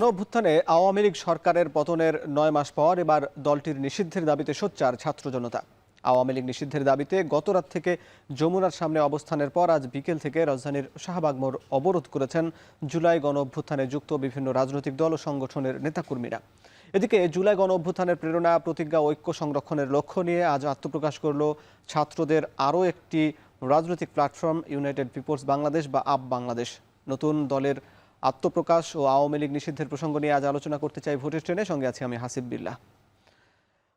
গণঅভ্যুত্থানে আওয়ামী লীগ সরকারের পতনের ৯ মাস পর এবার দলটির নিষিদ্ধের দাবিতে সোচ্চার ছাত্র জনতা। আওয়ামী লীগ নিষিদ্ধের দাবিতে গতরাত থেকে যমুনার সামনে অবস্থানের পর আজ বিকেল থেকে রাজধানীর শাহবাগ মোড় অবরোধ করেছেন জুলাই গণঅভ্যুত্থানে যুক্ত বিভিন্ন রাজনৈতিক দল ও সংগঠনের নেতাকর্মীরা। এদিকে জুলাই গণঅভ্যুত্থানের প্রেরণা, প্রতিজ্ঞা, ঐক্য সংরক্ষণের লক্ষ্য নিয়ে আজ আত্মপ্রকাশ করল ছাত্রদের আরও একটি রাজনৈতিক প্ল্যাটফর্ম ইউনাইটেড পিপলস বাংলাদেশ বা আপ বাংলাদেশ। নতুন দলের আত্মপ্রকাশ ও আওয়ামী লীগ নিষিদ্ধের প্রসঙ্গ নিয়ে আজ আলোচনা করতে চাই ভোটের ট্রেনে। সঙ্গে আছি আমি হাসিব বিল্লাহ।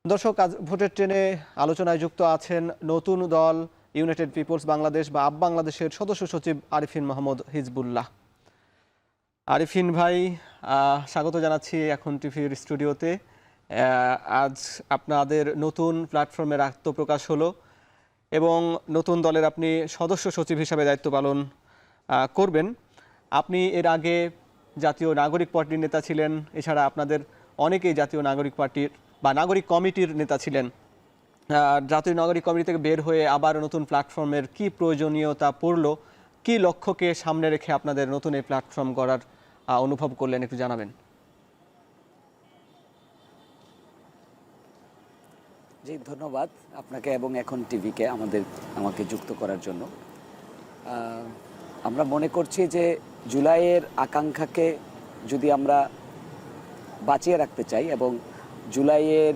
দর্শক, আজ ভোটের ট্রেনে আলোচনায় যুক্ত আছেন নতুন দল ইউনাইটেড পিপলস বাংলাদেশ বা আপ বাংলাদেশের সদস্য সচিব আরিফিন মাহমুদ হিজবুল্লাহ। আরিফিন ভাই, স্বাগত জানাচ্ছি এখন টিভির স্টুডিওতে। আজ আপনাদের নতুন প্ল্যাটফর্মের আত্মপ্রকাশ হলো এবং নতুন দলের আপনি সদস্য সচিব হিসাবে দায়িত্ব পালন করবেন। আপনি এর আগে জাতীয় নাগরিক পার্টির নেতা ছিলেন, এছাড়া আপনাদের অনেকেই জাতীয় নাগরিক পার্টির বা নাগরিক কমিটির নেতা ছিলেন। জাতীয় নাগরিক কমিটি থেকে বের হয়ে আবার নতুন প্ল্যাটফর্মের কি প্রয়োজনীয়তা পড়লো, কি লক্ষ্যকে সামনে রেখে আপনাদের নতুন এই প্ল্যাটফর্ম গড়ার অনুভব করলেন, একটু জানাবেন। জি, ধন্যবাদ আপনাকে এবং এখন টিভিকে আমাকে যুক্ত করার জন্য। আমরা মনে করছি যে জুলাইয়ের আকাঙ্ক্ষাকে যদি আমরা বাঁচিয়ে রাখতে চাই এবং জুলাইয়ের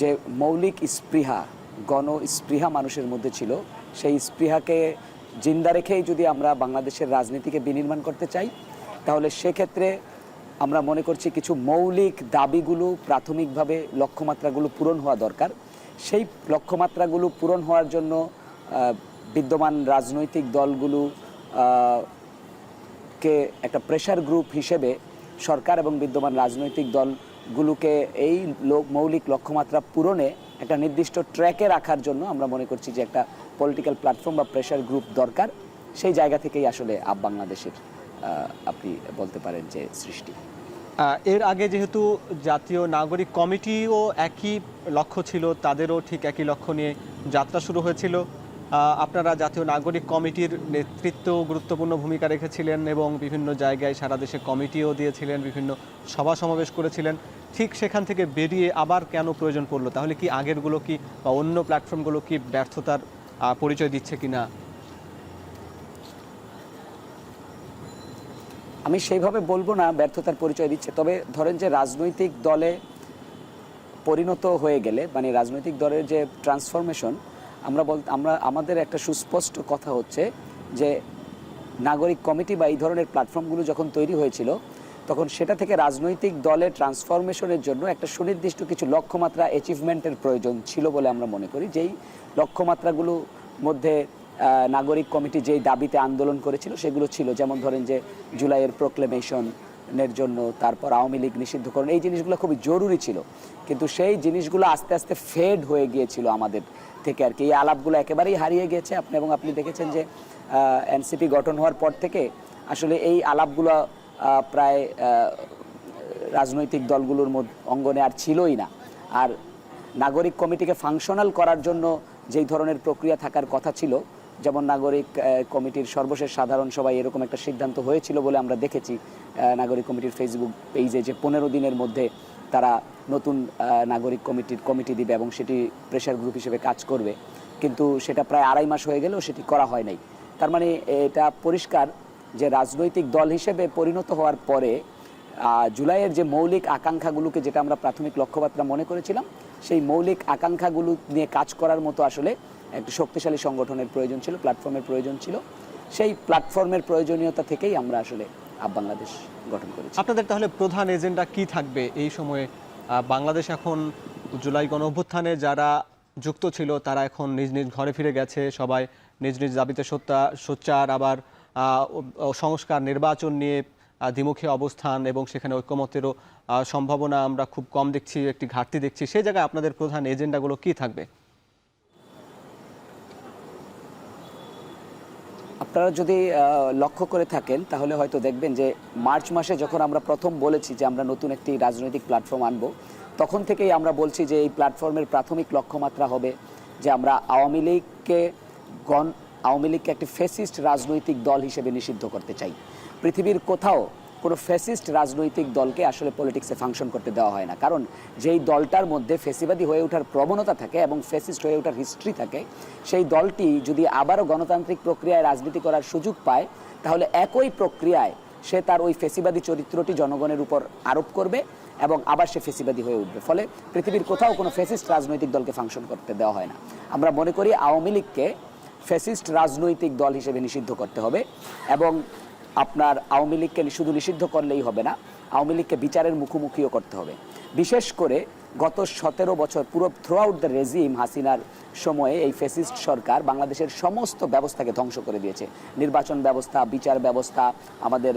যে মৌলিক স্পৃহা, গণ স্পৃহা মানুষের মধ্যে ছিল, সেই স্পৃহাকে জিন্দা রেখেই যদি আমরা বাংলাদেশের রাজনীতিকে বিনির্মাণ করতে চাই, তাহলে সেক্ষেত্রে আমরা মনে করছি কিছু মৌলিক দাবিগুলো, প্রাথমিকভাবে লক্ষ্যমাত্রাগুলো পূরণ হওয়া দরকার। সেই লক্ষ্যমাত্রাগুলো পূরণ হওয়ার জন্য বিদ্যমান রাজনৈতিক দলগুলো কে একটা প্রেশার গ্রুপ হিসেবে সরকার এবং বিদ্যমান রাজনৈতিক দলগুলোকে এই মৌলিক লক্ষ্যমাত্রা পূরণে একটা নির্দিষ্ট ট্র্যাকে রাখার জন্য আমরা মনে করছি যে একটা পলিটিক্যাল প্ল্যাটফর্ম বা প্রেশার গ্রুপ দরকার। সেই জায়গা থেকেই আসলে আপ বাংলাদেশের আপনি বলতে পারেন যে সৃষ্টি। এর আগে যেহেতু জাতীয় নাগরিক কমিটিও একই লক্ষ্য ছিল, তাদেরও ঠিক একই লক্ষ্য নিয়ে যাত্রা শুরু হয়েছিল। আপনারা জাতীয় নাগরিক কমিটির নেতৃত্ব গুরুত্বপূর্ণ ভূমিকা রেখেছিলেন এবং বিভিন্ন জায়গায় সারা দেশে কমিটিও দিয়েছিলেন, বিভিন্ন সভা সমাবেশ করেছিলেন। ঠিক সেখান থেকে বেরিয়ে আবার কেন প্রয়োজন পড়লো? তাহলে কি আগেরগুলো কি বা অন্য প্ল্যাটফর্মগুলো কি ব্যর্থতার পরিচয় দিচ্ছে কিনা? আমি সেইভাবে বলবো না ব্যর্থতার পরিচয় দিচ্ছে, তবে ধরেন যে রাজনৈতিক দলে পরিণত হয়ে গেলে, মানে রাজনৈতিক দলের যে ট্রান্সফরমেশন, আমাদের একটা সুস্পষ্ট কথা হচ্ছে যে নাগরিক কমিটি বা এই ধরনের প্ল্যাটফর্মগুলো যখন তৈরি হয়েছিল, তখন সেটা থেকে রাজনৈতিক দলের ট্রান্সফরমেশনের জন্য একটা সুনির্দিষ্ট কিছু লক্ষ্যমাত্রা অ্যাচিভমেন্টের প্রয়োজন ছিল বলে আমরা মনে করি। যেই লক্ষ্যমাত্রাগুলোর মধ্যে নাগরিক কমিটি যেই দাবিতে আন্দোলন করেছিল সেগুলো ছিল, যেমন ধরেন যে জুলাইয়ের প্রোক্লেমেশনের জন্য, তারপর আওয়ামী লীগ নিষিদ্ধকরণ, এই জিনিসগুলো খুবই জরুরি ছিল। কিন্তু সেই জিনিসগুলো আস্তে আস্তে ফেড হয়ে গিয়েছিল আমাদের থেকে আর কি। এই আলাপগুলো একেবারেই হারিয়ে গিয়েছে। আপনি দেখেছেন যে এনসিপি গঠন হওয়ার পর থেকে আসলে এই আলাপগুলো প্রায় রাজনৈতিক দলগুলোর অঙ্গনে আর ছিলই না। আর নাগরিক কমিটিকে ফাংশনাল করার জন্য যেই ধরনের প্রক্রিয়া থাকার কথা ছিল, যেমন নাগরিক কমিটির সর্বশেষ সাধারণ সভায় এরকম একটা সিদ্ধান্ত হয়েছিল বলে আমরা দেখেছি নাগরিক কমিটির ফেসবুক পেজে, যে 15 দিনের মধ্যে তারা নতুন নাগরিক কমিটি দিবে এবং সেটি প্রেশার গ্রুপ হিসেবে কাজ করবে। কিন্তু সেটা প্রায় 2.5 মাস হয়ে গেলেও সেটি করা হয় নাই। তার মানে এটা পরিষ্কার যে রাজনৈতিক দল হিসেবে পরিণত হওয়ার পরে জুলাইয়ের যে মৌলিক আকাঙ্ক্ষাগুলোকে, যেটা আমরা প্রাথমিক লক্ষ্যমাত্রা মনে করেছিলাম, সেই মৌলিক আকাঙ্ক্ষাগুলো নিয়ে কাজ করার মতো আসলে একটা শক্তিশালী সংগঠনের প্রয়োজন ছিল, প্ল্যাটফর্মের প্রয়োজন ছিল। সেই প্ল্যাটফর্মের প্রয়োজনীয়তা থেকেই আমরা আসলে আপ বাংলাদেশ গঠন করেছি। আপনাদের তাহলে প্রধান এজেন্ডা কি থাকবে এই সময়ে? বাংলাদেশ এখন জুলাই গণঅভ্যুত্থানে যারা যুক্ত ছিল তারা এখন নিজ নিজ ঘরে ফিরে গেছে, সবাই নিজ নিজ দাবিতে সোচ্চার। আবার সংস্কার, নির্বাচন নিয়ে দ্বিমুখী অবস্থান এবং সেখানে ঐক্যমতেরও সম্ভাবনা আমরা খুব কম দেখছি, একটি ঘাটতি দেখছি। সেই জায়গায় আপনাদের প্রধান এজেন্ডাগুলো কি থাকবে? আপনারা যদি লক্ষ্য করে থাকেন তাহলে হয়তো দেখবেন যে মার্চ মাসে যখন আমরা প্রথম বলেছি যে আমরা নতুন একটি রাজনৈতিক প্ল্যাটফর্ম আনব, তখন থেকেই আমরা বলছি যে এই প্ল্যাটফর্মের প্রাথমিক লক্ষ্যমাত্রা হবে যে আমরা আওয়ামী লীগকে একটি ফ্যাসিস্ট রাজনৈতিক দল হিসেবে নিষিদ্ধ করতে চাই। পৃথিবীর কোথাও কোনো ফ্যাসিস্ট রাজনৈতিক দলকে আসলে পলিটিক্সে ফাংশন করতে দেওয়া হয় না। কারণ যেই দলটার মধ্যে ফ্যাসিবাদী হয়ে ওঠার প্রবণতা থাকে এবং ফ্যাসিস্ট হয়ে ওঠার হিস্ট্রি থাকে, সেই দলটি যদি আবারও গণতান্ত্রিক প্রক্রিয়ায় রাজনীতি করার সুযোগ পায়, তাহলে একই প্রক্রিয়ায় সে তার ওই ফ্যাসিবাদী চরিত্রটি জনগণের উপর আরোপ করবে এবং আবার সে ফ্যাসিবাদী হয়ে উঠবে। ফলে পৃথিবীর কোথাও কোনো ফ্যাসিস্ট রাজনৈতিক দলকে ফাংশন করতে দেওয়া হয় না। আমরা মনে করি আওয়ামী লীগকে ফ্যাসিস্ট রাজনৈতিক দল হিসেবে নিষিদ্ধ করতে হবে এবং আপনার আওয়ামী লীগকে শুধু নিষিদ্ধ করলেই হবে না, আওয়ামী লীগকে বিচারের মুখোমুখিও করতে হবে। বিশেষ করে গত 17 বছর পুরো থ্রু আউট দ্য রেজিম হাসিনার সময়ে এই ফ্যাসিস্ট সরকার বাংলাদেশের সমস্ত ব্যবস্থাকে ধ্বংস করে দিয়েছে। নির্বাচন ব্যবস্থা, বিচার ব্যবস্থা, আমাদের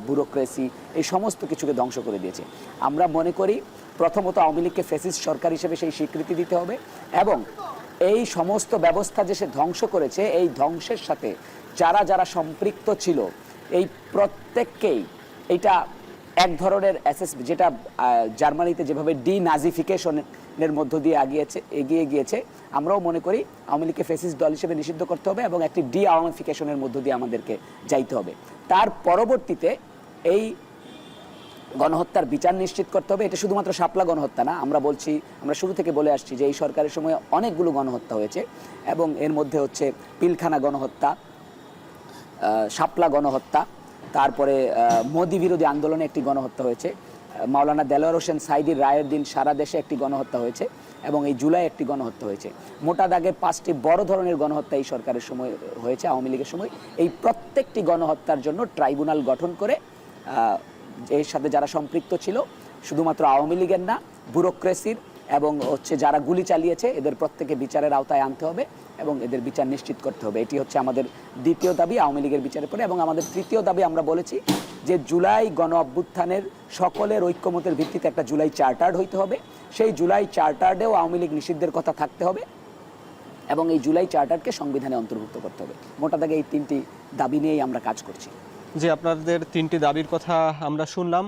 ব্যুরোক্রেসি, এই সমস্ত কিছুকে ধ্বংস করে দিয়েছে। আমরা মনে করি প্রথমত আওয়ামী লীগকে ফ্যাসিস্ট সরকার হিসেবে সেই স্বীকৃতি দিতে হবে এবং এই সমস্ত ব্যবস্থা যে সে ধ্বংস করেছে, এই ধ্বংসের সাথে যারা যারা সম্পৃক্ত ছিল এই প্রত্যেককেই এইটা এক ধরনের যেটা জার্মানিতে যেভাবে ডিনাজিফিকেশনের মধ্য দিয়ে এগিয়ে গিয়েছে, আমরাও মনে করি আওয়ামী লীগকে ফ্যাসিস্ট দল হিসেবে নিষিদ্ধ করতে হবে এবং একটি ডি আওয়ামিফিকেশনের মধ্য দিয়ে আমাদেরকে যাইতে হবে। তার পরবর্তীতে এই গণহত্যার বিচার নিশ্চিত করতে হবে। এটা শুধুমাত্র শাপলা গণহত্যা না, আমরা শুরু থেকে বলে আসছি যে এই সরকারের সময় অনেকগুলো গণহত্যা হয়েছে এবং এর মধ্যে হচ্ছে পিলখানা গণহত্যা, শাপলা গণহত্যা, তারপরে মোদি বিরোধী আন্দোলনে একটি গণহত্যা হয়েছে, মাওলানা দেলোয়ার হোসেন সাইদির রায়ের দিন সারা দেশে একটি গণহত্যা হয়েছে এবং এই জুলাই একটি গণহত্যা হয়েছে। মোটা দাগে 5টি বড় ধরনের গণহত্যা এই সরকারের সময় হয়েছে, আওয়ামী লীগের সময়। এই প্রত্যেকটি গণহত্যার জন্য ট্রাইব্যুনাল গঠন করে এর সাথে যারা সম্পৃক্ত ছিল, শুধুমাত্র আওয়ামী লীগের না, ব্যুরোক্রেসির এবং হচ্ছে যারা গুলি চালিয়েছে, এদের প্রত্যেকে বিচারের আওতায় আনতে হবে এবং এদের বিচার নিশ্চিত করতে হবে। এটি হচ্ছে আমাদের দ্বিতীয় দাবি আওয়ামী লীগের বিচারের পরে। এবং আমাদের তৃতীয় দাবি, আমরা বলেছি যে জুলাই গণ অভ্যুত্থানের সকলের ঐক্যমতের ভিত্তিতে একটা জুলাই চার্টার্ড হইতে হবে। সেই জুলাই চার্টার্ডেও আওয়ামী লীগ নিষিদ্ধের কথা থাকতে হবে এবং এই জুলাই চার্টারকে সংবিধানে অন্তর্ভুক্ত করতে হবে। মোটা দাগে এই 3টি দাবি নিয়েই আমরা কাজ করছি। যে আপনাদের 3টি দাবির কথা আমরা শুনলাম।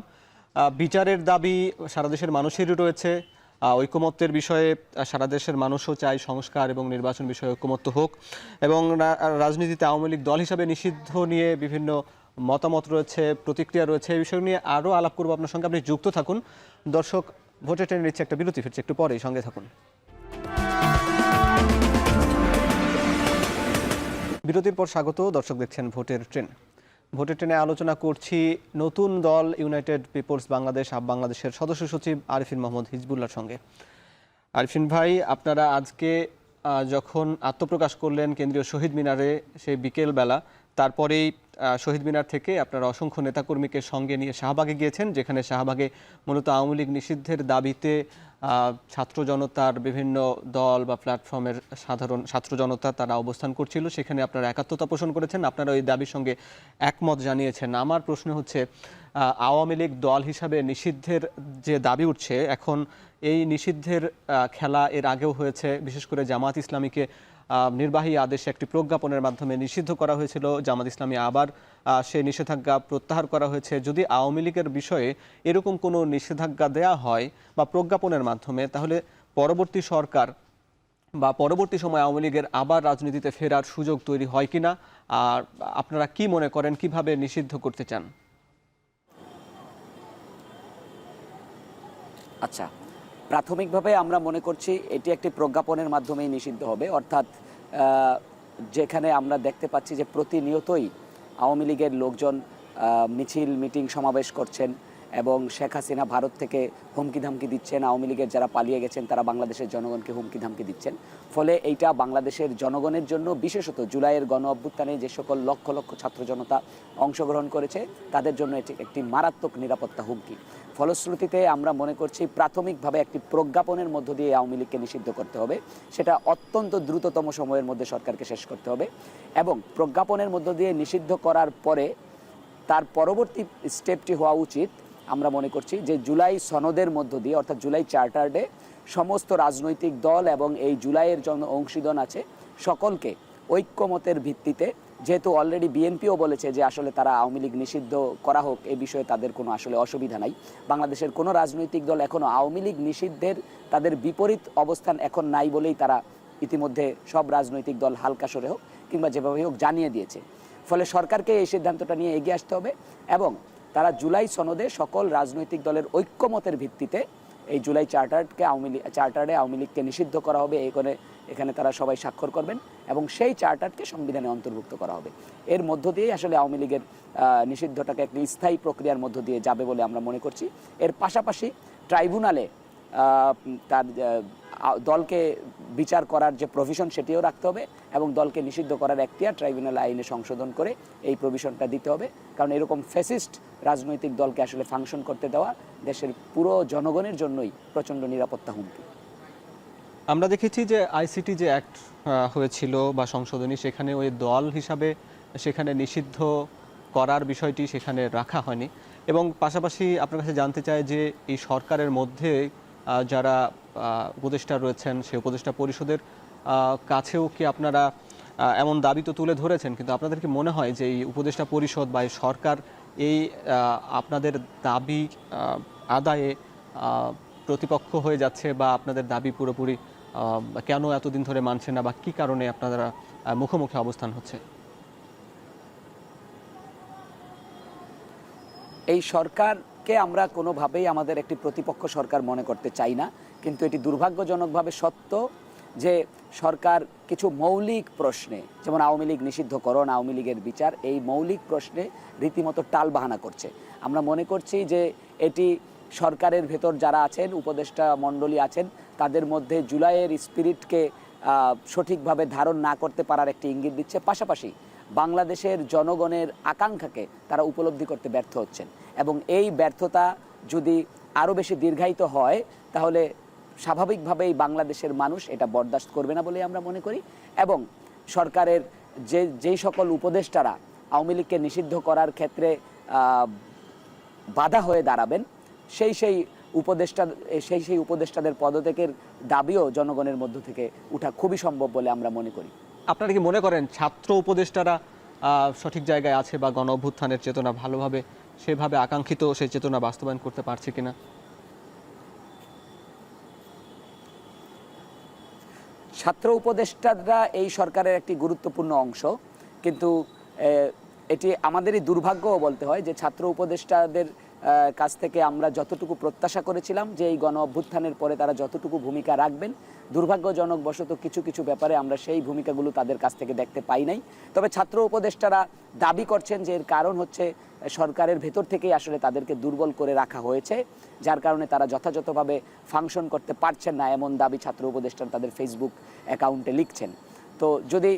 বিচারের দাবি সারা দেশের মানুষেরই রয়েছে, ঐকমত্যের বিষয়ে সারা দেশের মানুষও চায় সংস্কার এবং নির্বাচন বিষয়ে ঐকমত্য হোক, এবং রাজনীতিতে আওয়ামী লীগ দল হিসাবে নিষিদ্ধ নিয়ে বিভিন্ন মতামত রয়েছে, প্রতিক্রিয়া রয়েছে। এই বিষয় নিয়ে আরও আলাপ করবো আপনার সঙ্গে, আপনি যুক্ত থাকুন। দর্শক, ভোটে টেনে নিচ্ছে একটা বিরতি, ফিরছে একটু পরেই, সঙ্গে থাকুন। বিরতির পর স্বাগত। দর্শক, দেখছেন ভোটের ট্রেন। ভোটের ট্রেনে আলোচনা করছি নতুন দল ইউনাইটেড পিপলস বাংলাদেশ বাংলাদেশের সদস্য সচিব আরিফিন মোহাম্মদ হিজবুল্লাহর সঙ্গে। আরিফিন ভাই, আপনারা আজকে যখন আত্মপ্রকাশ করলেন কেন্দ্রীয় শহীদ মিনারে সেই বিকেলবেলা, তারপরেই শহীদ মিনার থেকে আপনারা অসংখ্য নেতাকর্মীকে সঙ্গে নিয়ে শাহবাগে গিয়েছেন, যেখানে শাহবাগে মূলত আওয়ামী লীগ নিষিদ্ধের দাবিতে ছাত্র জনতার বিভিন্ন দল বা প্ল্যাটফর্মের সাধারণ ছাত্র জনতা তারা অবস্থান করছিল। সেখানে আপনারা একাত্মতা পোষণ করেছেন, আপনারা ওই দাবির সঙ্গে একমত জানিয়েছেন। আমার প্রশ্ন হচ্ছে, আওয়ামী লীগ দল হিসাবে নিষিদ্ধের যে দাবি উঠছে এখন, এই নিষিদ্ধের খেলা এর আগেও হয়েছে। বিশেষ করে জামাত ইসলামীকে নির্বাহী আদেশে একটি প্রজ্ঞাপনের মাধ্যমে নিষিদ্ধ করা হয়েছিল। জামাত ইসলামী আবার সেই নিষেধাজ্ঞা প্রত্যাহার করা হয়েছে। যদি আওয়ামী লীগের বিষয়ে এরকম কোনো নিষেধাজ্ঞা দেয়া হয় বা প্রজ্ঞাপনের মাধ্যমে, তাহলে পরবর্তী সরকার বা পরবর্তী সময় আওয়ামী লীগের আবার রাজনীতিতে ফেরার সুযোগ তৈরি হয় কিনা, আর আপনারা কি মনে করেন, কিভাবে নিষিদ্ধ করতে চান? আচ্ছা, প্রাথমিকভাবে আমরা মনে করছি এটি একটি প্রজ্ঞাপনের মাধ্যমেই নিষিদ্ধ হবে। অর্থাৎ যেখানে আমরা দেখতে পাচ্ছি যে প্রতিনিয়তই আওয়ামী লীগের লোকজন মিছিল, মিটিং, সমাবেশ করছেন এবং শেখ হাসিনা ভারত থেকে হুমকি ধামকি দিচ্ছেন, আওয়ামী লীগের যারা পালিয়ে গেছেন তারা বাংলাদেশের জনগণকে হুমকি ধামকি দিচ্ছেন। ফলে এইটা বাংলাদেশের জনগণের জন্য, বিশেষত জুলাইয়ের গণ অভ্যুত্থানে যে সকল লক্ষ লক্ষ ছাত্র জনতা অংশগ্রহণ করেছে তাদের জন্য এটি একটি মারাত্মক নিরাপত্তা হুমকি। ফলশ্রুতিতে আমরা মনে করছি প্রাথমিকভাবে একটি প্রজ্ঞাপনের মধ্য দিয়ে আওয়ামী লীগকে নিষিদ্ধ করতে হবে। সেটা অত্যন্ত দ্রুততম সময়ের মধ্যে সরকারকে শেষ করতে হবে এবং প্রজ্ঞাপনের মধ্য দিয়ে নিষিদ্ধ করার পরে তার পরবর্তী স্টেপটি হওয়া উচিত, আমরা মনে করছি যে জুলাই সনদের মধ্য দিয়ে, অর্থাৎ জুলাই চার্টার্ডে সমস্ত রাজনৈতিক দল এবং এই জুলাইয়ের জন্য অংশীদার আছে সকলকে ঐক্যমতের ভিত্তিতে, যেহেতু অলরেডি বিএনপিও বলেছে যে আসলে তারা আওয়ামী লীগ নিষিদ্ধ করা হোক, এই বিষয়ে তাদের কোনো আসলে অসুবিধা নাই। বাংলাদেশের কোনো রাজনৈতিক দল এখনও আওয়ামী লীগ নিষিদ্ধের তাদের বিপরীত অবস্থান এখন নাই বলেই তারা ইতিমধ্যে সব রাজনৈতিক দল হালকা সরে হোক কিংবা যেভাবে হোক জানিয়ে দিয়েছে। ফলে সরকারকে এই সিদ্ধান্তটা নিয়ে এগিয়ে আসতে হবে এবং তারা জুলাই সনদে সকল রাজনৈতিক দলের ঐক্যমতের ভিত্তিতে এই জুলাই চার্টারে আওয়ামী লীগকে নিষিদ্ধ করা হবে, এখানে তারা সবাই স্বাক্ষর করবেন এবং সেই চার্টারকে সংবিধানে অন্তর্ভুক্ত করা হবে। এর মধ্য দিয়েই আসলে আওয়ামী লীগের নিষিদ্ধটাকে একটি স্থায়ী প্রক্রিয়ার মধ্য দিয়ে যাবে বলে আমরা মনে করছি। এর পাশাপাশি ট্রাইব্যুনালে তার দলকে বিচার করার যে প্রভিশন সেটিও রাখতে হবে এবং দলকে নিষিদ্ধ করার এখতিয়ার ট্রাইব্যুনাল আইনে সংশোধন করে এই প্রভিশনটা দিতে হবে। কারণ এরকম ফ্যাসিস্ট রাজনৈতিক দলকে আসলে ফাংশন করতে দেওয়া দেশের পুরো জনগণের জন্যই প্রচণ্ড নিরাপত্তা হুমকি। আমরা দেখেছি যে আইসিটি যে অ্যাক্ট হয়েছিল বা সংশোধনী, সেখানে ওই দল হিসাবে সেখানে নিষিদ্ধ করার বিষয়টি সেখানে রাখা হয়নি। এবং পাশাপাশি আপনার কাছে জানতে চাই যে এই সরকারের মধ্যে যারা উপদেষ্টা রয়েছেন, সেই উপদেষ্টা পরিষদের কাছেও কি আপনারা এমন দাবি তো তুলে ধরেছেন, কিন্তু আপনাদের কি মনে হয় যে এই উপদেষ্টা পরিষদ বা এই সরকার এই আপনাদের দাবি আদায়ে প্রতিপক্ষ হয়ে যাচ্ছে, বা আপনাদের দাবি পুরোপুরি কেন এতদিন ধরে মানছে না, বা কি কারণে আপনারা মুখোমুখি অবস্থান হচ্ছে? এই সরকারকে আমরা কোনোভাবেই আমাদের একটি প্রতিপক্ষ সরকার মনে করতে চাই না, কিন্তু এটি দুর্ভাগ্যজনকভাবে সত্য যে সরকার কিছু মৌলিক প্রশ্নে, যেমন আওয়ামী লীগ নিষিদ্ধকরণ, আওয়ামী লীগের বিচার, এই মৌলিক প্রশ্নে রীতিমতো টালবাহানা করছে। আমরা মনে করছি যে এটি সরকারের ভেতর যারা আছেন, উপদেষ্টা মণ্ডলী আছেন, তাদের মধ্যে জুলাইয়ের স্পিরিটকে সঠিকভাবে ধারণ না করতে পারার একটি ইঙ্গিত দিচ্ছে। পাশাপাশি বাংলাদেশের জনগণের আকাঙ্ক্ষাকে তারা উপলব্ধি করতে ব্যর্থ হচ্ছেন এবং এই ব্যর্থতা যদি আরও বেশি দীর্ঘায়িত হয় তাহলে স্বাভাবিকভাবেই বাংলাদেশের মানুষ এটা বরদাস্ত করবে না বলে আমরা মনে করি। এবং সরকারের যেই সকল উপদেষ্টারা আওয়ামী লীগকে নিষিদ্ধ করার ক্ষেত্রে বাধা হয়ে দাঁড়াবেন, সেই উপদেষ্টাদের পদত্যাগের দাবিও জনগণের মধ্য থেকে উঠা খুবই সম্ভব বলে আমরা মনে করি। আপনারা কি মনে করেন ছাত্র উপদেষ্টারা সঠিক জায়গায় আছে, বা গণ অভ্যুত্থানের চেতনা ভালোভাবে সেভাবে আকাঙ্ক্ষিত সেই চেতনা বাস্তবায়ন করতে পারছে কিনা? ছাত্র উপদেষ্টারা এই সরকারের একটি গুরুত্বপূর্ণ অংশ, কিন্তু এটি আমাদেরই দুর্ভাগ্যও বলতে হয় যে ছাত্র উপদেষ্টাদের কাছ থেকে আমরা যতটুকু প্রত্যাশা করেছিলাম যে এই গণ অভ্যুত্থানের পরে তারা যতটুকু ভূমিকা রাখবেন, দুর্ভাগ্যজনক বশত কিছু কিছু ব্যাপারে আমরা সেই ভূমিকাগুলো তাদের কাছ থেকে দেখতে পাই নাই। তবে ছাত্র উপদেষ্টারা দাবি করছেন যে এর কারণ হচ্ছে সরকারের ভেতর থেকেই আসলে তাদেরকে দুর্বল করে রাখা হয়েছে, যার কারণে তারা যথাযথভাবে ফাংশন করতে পারছেন না, এমন দাবি ছাত্র উপদেষ্টারা তাদের ফেসবুক অ্যাকাউন্টে লিখছেন। তো যদি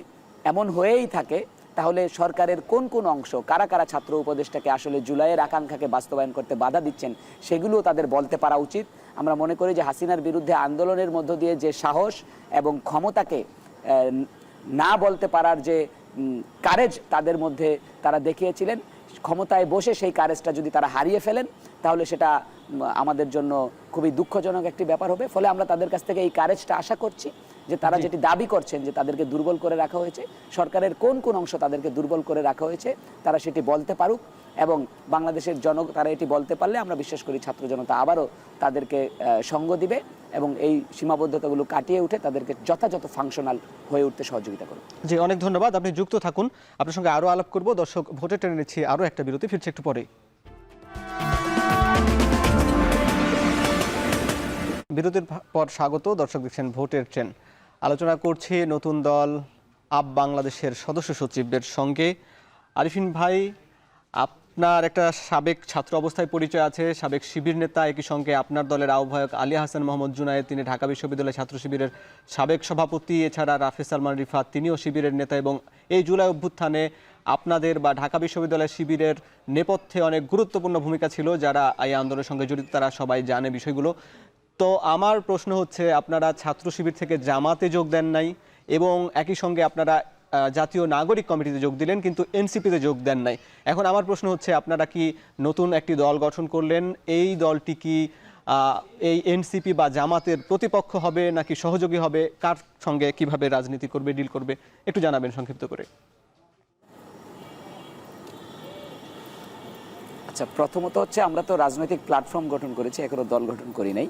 এমন হয়েই থাকে তাহলে সরকারের কোন কোন অংশ, কারা কারা ছাত্র উপদেষ্টাকে আসলে জুলাইয়ের আকাঙ্ক্ষাকে বাস্তবায়ন করতে বাধা দিচ্ছেন, সেগুলোও তাদের বলতে পারা উচিত। আমরা মনে করি যে হাসিনার বিরুদ্ধে আন্দোলনের মধ্য দিয়ে যে সাহস এবং ক্ষমতাকে না বলতে পারার যে কারেজ তাদের মধ্যে তারা দেখিয়েছিলেন, ক্ষমতায় বসে সেই কারেজটা যদি তারা হারিয়ে ফেলেন তাহলে সেটা আমাদের জন্য খুবই দুঃখজনক একটি ব্যাপার হবে। ফলে আমরা তাদের কাছ থেকে এই কারেজটা আশা করছি যে তারা যেটি দাবি করছেন যে তাদেরকে দুর্বল করে রাখা হয়েছে, সরকারের কোন কোন অংশ তাদেরকে দুর্বল করে রাখা হয়েছে তারা সেটি বলতে পারুক এবং বাংলাদেশের তারা এটি বলতে পারলে আমরা বিশ্বাস করি ছাত্র জনতা আবারও তাদেরকে সঙ্গ দিবে এবং এই সীমাবদ্ধতাগুলো কাটিয়ে উঠে তাদেরকে যথাযথ ফাংশনাল হয়ে উঠতে সহযোগিতা করবে। জি, অনেক ধন্যবাদ। আপনি যুক্ত থাকুন, আপনার সঙ্গে আরও আলাপ করব। দর্শক, ভোটে টেনে নিচ্ছি আরও একটা বিরতি, ফিরছে একটু পরেই। বিরতির পর স্বাগত। দর্শক দেখছেন ভোটের ট্রেন। আলোচনা করছি নতুন দল আপ বাংলাদেশের সদস্য সচিবদের সঙ্গে। আরিফিন ভাই, আপনার একটা সাবেক ছাত্র অবস্থায় পরিচয় আছে, সাবেক শিবির নেতা, একই সঙ্গে আপনার দলের আহ্বায়ক আলী হাসান মোহাম্মদ জুনায়েদ, তিনি ঢাকা বিশ্ববিদ্যালয় ছাত্র শিবিরের সাবেক সভাপতি। এছাড়া রাফি সালমান রিফাত, তিনিও শিবিরের নেতা, এবং এই জুলাই অভ্যুত্থানে আপনাদের বা ঢাকা বিশ্ববিদ্যালয় শিবিরের নেপথ্যে অনেক গুরুত্বপূর্ণ ভূমিকা ছিল। যারা এই আন্দোলনের সঙ্গে জড়িত তারা সবাই জানে বিষয়গুলো। তো আমার প্রশ্ন হচ্ছে, আপনারা ছাত্র শিবির থেকে জামাতে যোগ দেন নাই এবং একই সঙ্গে আপনারা জাতীয় নাগরিক কমিটিতে যোগ দিলেন, কিন্তু এনসিপিতে যোগ দেন নাই। এখন আমার প্রশ্ন হচ্ছে, আপনারা কি নতুন একটি দল গঠন করলেন, এই দলটি কি এই এনসিপি বা জামাতের প্রতিপক্ষ হবে নাকি সহযোগী হবে? কার সঙ্গে কিভাবে রাজনীতি করবে, ডিল করবে, একটু জানাবেন সংক্ষিপ্ত করে। আচ্ছা, প্রথমত হচ্ছে আমরা তো রাজনৈতিক প্ল্যাটফর্ম গঠন করেছি, এখনো দল গঠন করি নাই।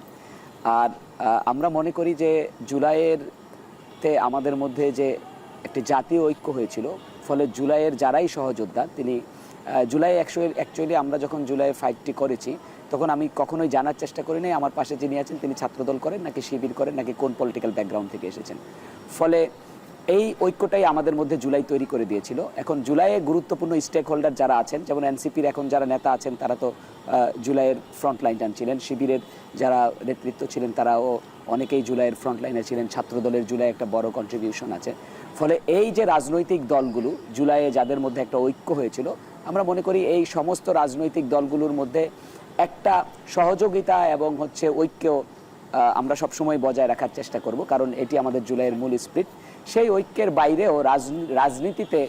আর আমরা মনে করি যে জুলাইয়েরতে আমাদের মধ্যে যে একটি জাতীয় ঐক্য হয়েছিল, ফলে জুলাইয়ের যারাই সহযোদ্ধা তিনি জুলাই অ্যাকচুয়ালি আমরা যখন জুলাই 5টি করেছি তখন আমি কখনোই জানার চেষ্টা করি নাই আমার পাশে যিনি আছেন তিনি ছাত্রদল করেন নাকি শিবির করেন নাকি কোন পলিটিক্যাল ব্যাকগ্রাউন্ড থেকে এসেছেন। ফলে এই ঐক্যটাই আমাদের মধ্যে জুলাই তৈরি করে দিয়েছিল। এখন জুলাইয়ে গুরুত্বপূর্ণ স্টেক হোল্ডার যারা আছেন, যেমন এনসিপির এখন যারা নেতা আছেন তারা তো জুলাইয়ের ফ্রন্ট লাইন টানছিলেন, শিবিরের যারা নেতৃত্ব ছিলেন তারাও অনেকেই জুলাইয়ের ফ্রন্ট লাইনে ছিলেন, ছাত্রদলের জুলাই একটা বড় কন্ট্রিবিউশন আছে। ফলে এই যে রাজনৈতিক দলগুলো জুলাইয়ে যাদের মধ্যে একটা ঐক্য হয়েছিল, আমরা মনে করি এই সমস্ত রাজনৈতিক দলগুলোর মধ্যে একটা সহযোগিতা এবং ঐক্য আমরা সবসময় বজায় রাখার চেষ্টা করব, কারণ এটি আমাদের জুলাইয়ের মূল স্পিরিট। সেই ঐক্যের বাইরেও রাজনীতিতে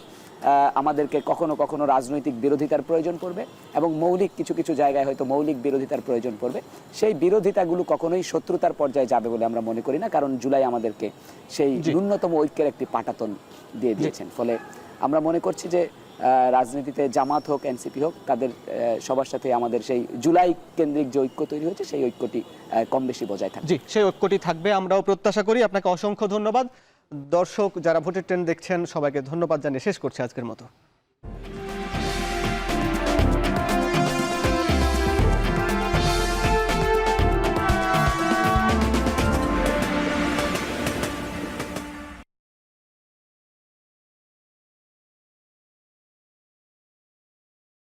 আমাদেরকে কখনো কখনো রাজনৈতিক বিরোধিতার প্রয়োজন পড়বে এবং মৌলিক কিছু কিছু জায়গায় হয়তো মৌলিক বিরোধিতার প্রয়োজন পড়বে। সেই বিরোধিতাগুলো কখনোই শত্রুতার পর্যায়ে যাবে বলে আমরা মনে করি না, কারণ জুলাই আমাদেরকে সেই ন্যূনতম ঐক্যের একটি পাটাতন দিয়ে দিয়েছেন। ফলে আমরা মনে করছি যে রাজনীতিতে জামাত হোক এনসিপি হোক তাদের সবার সাথে আমাদের সেই জুলাই কেন্দ্রিক যে ঐক্য তৈরি হয়েছে সেই ঐক্যটি কম বেশি বজায় থাকবে। জি, সেই ঐক্যটি থাকবে, আমরাও প্রত্যাশা করি। আপনাকে অসংখ্য ধন্যবাদ। দর্শক যারা ভোটের ট্রেন্ড দেখছেন সবাইকে ধন্যবাদ জানিয়ে শেষ করছি আজকের মতো।